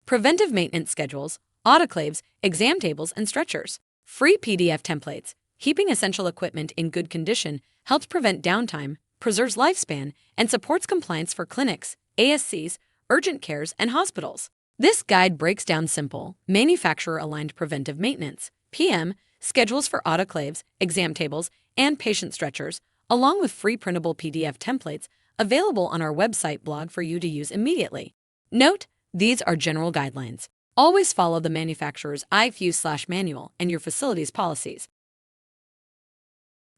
preventive maintenance schedules, autoclaves, exam tables, and stretchers. Free PDF templates. Keeping essential equipment in good condition helps prevent downtime, preserves lifespan, and supports compliance for clinics, ASCs, urgent cares, and hospitals. This guide breaks down simple, manufacturer-aligned preventive maintenance (PM) schedules for autoclaves, exam tables, and patient stretchers, along with free printable PDF templates available on our website blog for you to use immediately. Note, these are general guidelines. Always follow the manufacturer's IFU/manual and your facility's policies.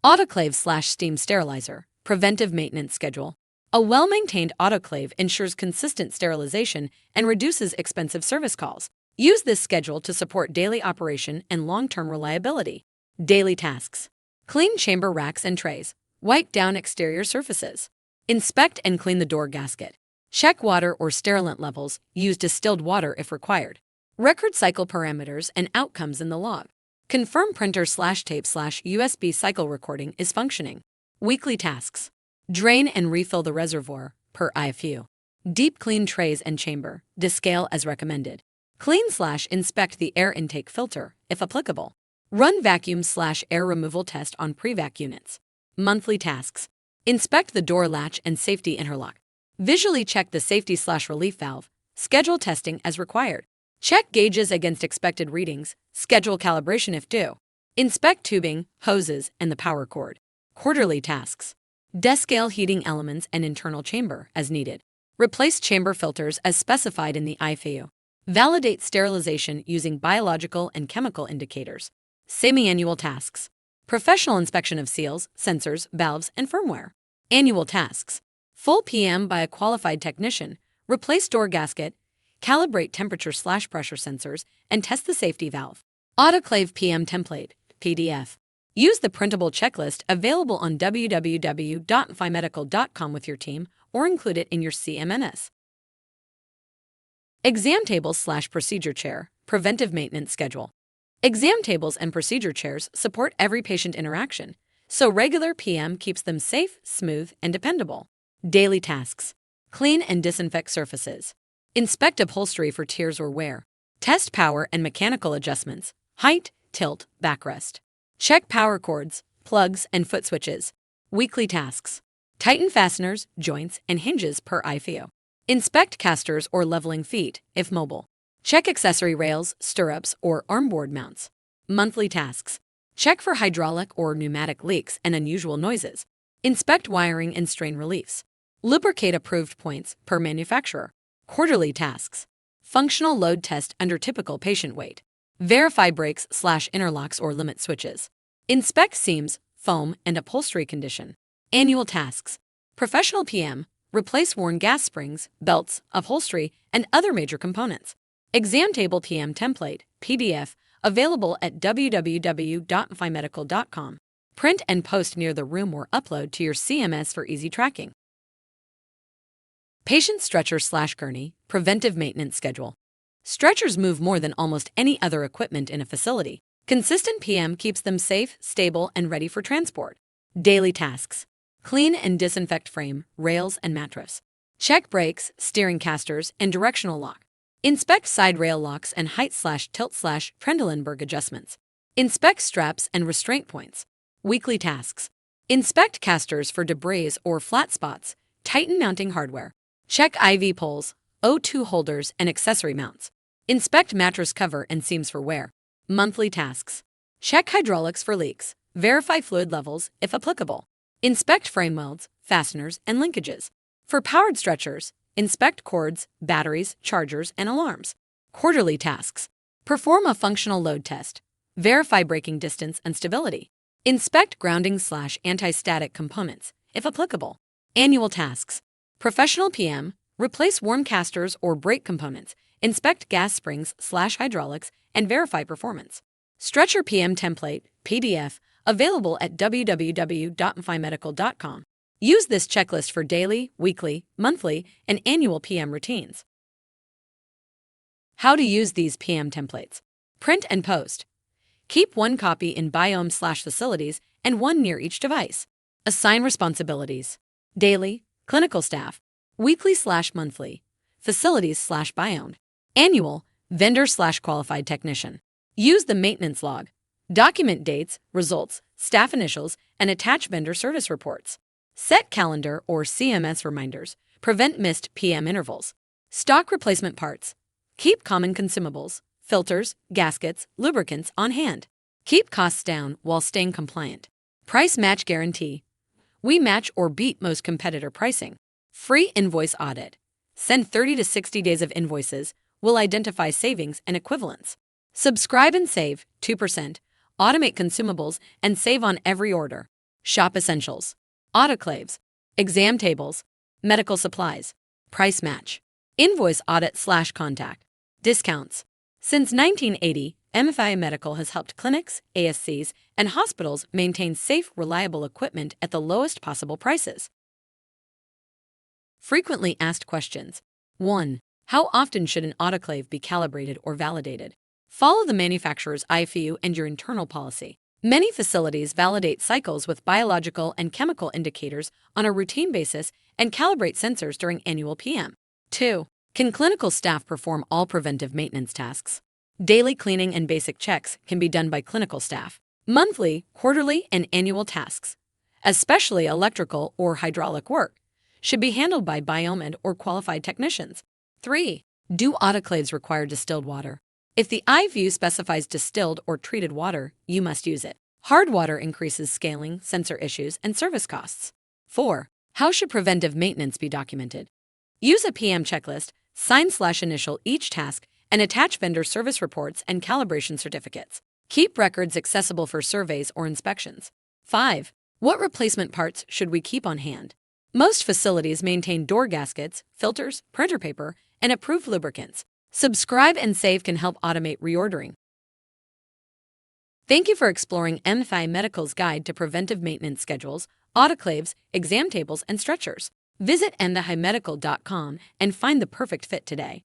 Autoclave/steam sterilizer, preventive maintenance schedule. A well-maintained autoclave ensures consistent sterilization and reduces expensive service calls. Use this schedule to support daily operation and long-term reliability. Daily tasks. Clean chamber racks and trays. Wipe down exterior surfaces. Inspect and clean the door gasket. Check water or sterilant levels. Use distilled water if required. Record cycle parameters and outcomes in the log. Confirm printer/tape/USB cycle recording is functioning. Weekly tasks. Drain and refill the reservoir, per IFU. Deep clean trays and chamber, descale as recommended. Clean/inspect the air intake filter, if applicable. Run vacuum/air removal test on pre-vac units. Monthly tasks. Inspect the door latch and safety interlock. Visually check the safety/relief valve. Schedule testing as required. Check gauges against expected readings. Schedule calibration if due. Inspect tubing, hoses, and the power cord. Quarterly tasks. Descale heating elements and internal chamber as needed. Replace chamber filters as specified in the IFU. Validate sterilization using biological and chemical indicators. Semi-annual tasks. Professional inspection of seals, sensors, valves, and firmware. Annual tasks. Full PM by a qualified technician. Replace door gasket. Calibrate temperature/pressure sensors, and test the safety valve. Autoclave PM template, PDF. Use the printable checklist available on www.infimedical.com with your team or include it in your CMNS. Exam tables/procedure chair, preventive maintenance schedule. Exam tables and procedure chairs support every patient interaction, so regular PM keeps them safe, smooth, and dependable. Daily tasks. Clean and disinfect surfaces. Inspect upholstery for tears or wear. Test power and mechanical adjustments, height, tilt, backrest. Check power cords, plugs, and foot switches. Weekly tasks. Tighten fasteners, joints, and hinges per IFU. Inspect casters or leveling feet, if mobile. Check accessory rails, stirrups, or armboard mounts. Monthly tasks. Check for hydraulic or pneumatic leaks and unusual noises. Inspect wiring and strain reliefs. Lubricate approved points per manufacturer. Quarterly tasks. Functional load test under typical patient weight. Verify brakes/interlocks or limit switches. Inspect seams, foam, and upholstery condition. Annual tasks. Professional PM. Replace worn gas springs, belts, upholstery, and other major components. Exam table PM template, PDF, available at www.infimedical.com. Print and post near the room or upload to your CMS for easy tracking. Patient stretcher/gurney, preventive maintenance schedule. Stretchers move more than almost any other equipment in a facility. Consistent PM keeps them safe, stable, and ready for transport. Daily tasks. Clean and disinfect frame, rails, and mattress. Check brakes, steering casters, and directional lock. Inspect side rail locks and height/tilt/Trendelenburg adjustments. Inspect straps and restraint points. Weekly tasks. Inspect casters for debris or flat spots. Tighten mounting hardware. Check IV poles, O2 holders, and accessory mounts. Inspect mattress cover and seams for wear. Monthly tasks. Check hydraulics for leaks. Verify fluid levels, if applicable. Inspect frame welds, fasteners, and linkages. For powered stretchers, inspect cords, batteries, chargers, and alarms. Quarterly tasks. Perform a functional load test. Verify braking distance and stability. Inspect grounding/anti-static components, if applicable. Annual tasks. Professional PM. Replace worn casters or brake components. Inspect gas springs/hydraulics and verify performance. Stretcher PM template, PDF, available at www.infimedical.com. Use this checklist for daily, weekly, monthly, and annual PM routines. How to use these PM templates. Print and post. Keep one copy in biome/facilities and one near each device. Assign responsibilities. Daily, clinical staff. Weekly/monthly, facilities/biome. Annual, vendor/qualified technician. Use the maintenance log. Document dates, results, staff initials, and attach vendor service reports. Set calendar or CMS reminders. Prevent missed PM intervals. Stock replacement parts. Keep common consumables, filters, gaskets, lubricants on hand. Keep costs down while staying compliant. Price match guarantee. We match or beat most competitor pricing. Free invoice audit. Send 30 to 60 days of invoices. We'll identify savings and equivalents. Subscribe and save 2%. Automate consumables and save on every order. Shop essentials. Autoclaves. Exam tables. Medical supplies. Price match. Invoice audit/contact. Discounts. Since 1980, MFI Medical has helped clinics, ASCs, and hospitals maintain safe, reliable equipment at the lowest possible prices. Frequently asked questions. 1. How often should an autoclave be calibrated or validated? Follow the manufacturer's IFU and your internal policy. Many facilities validate cycles with biological and chemical indicators on a routine basis and calibrate sensors during annual PM. 2. Can clinical staff perform all preventive maintenance tasks? Daily cleaning and basic checks can be done by clinical staff. Monthly, quarterly, and annual tasks, especially electrical or hydraulic work, should be handled by biomed or qualified technicians. 3. Do autoclaves require distilled water? If the IFU specifies distilled or treated water, you must use it. Hard water increases scaling, sensor issues, and service costs. 4. How should preventive maintenance be documented? Use a PM checklist, sign/initial each task, and attach vendor service reports and calibration certificates. Keep records accessible for surveys or inspections. 5. What replacement parts should we keep on hand? Most facilities maintain door gaskets, filters, printer paper, and approved lubricants. Subscribe and save can help automate reordering. Thank you for exploring MFI Medical's guide to preventive maintenance schedules, autoclaves, exam tables, and stretchers. Visit mthimedical.com and find the perfect fit today.